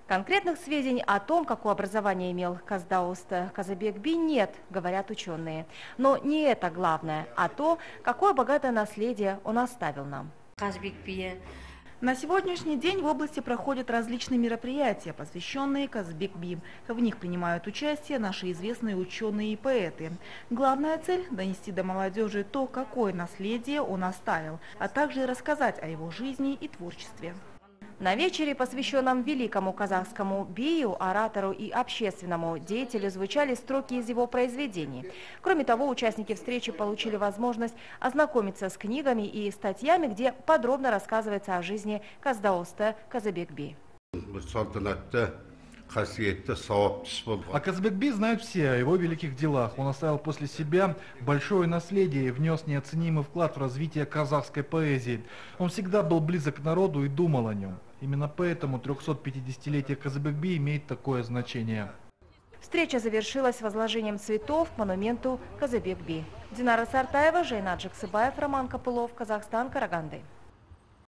Конкретных сведений о том, какое образование имел Каздаост Казабек-би, нет, говорят ученые. Но не это главное, а то, какое богатое наследие он оставил нам. На сегодняшний день в области проходят различные мероприятия, посвященные Казбек-би. В них принимают участие наши известные ученые и поэты. Главная цель – донести до молодежи то, какое наследие он оставил, а также рассказать о его жизни и творчестве. На вечере, посвященном великому казахскому бию, оратору и общественному деятелю, звучали строки из его произведений. Кроме того, участники встречи получили возможность ознакомиться с книгами и статьями, где подробно рассказывается о жизни Каздаоста Казабек-би. О Казбек-би знают все, о его великих делах. Он оставил после себя большое наследие и внес неоценимый вклад в развитие казахской поэзии. Он всегда был близок к народу и думал о нем. Именно поэтому 350-летие Казбек-би имеет такое значение. Встреча завершилась возложением цветов к монументу Казабек-би. Динара Сартаева, Жайнат Жаксыбаев, Роман Копылов, Казахстан, Караганды.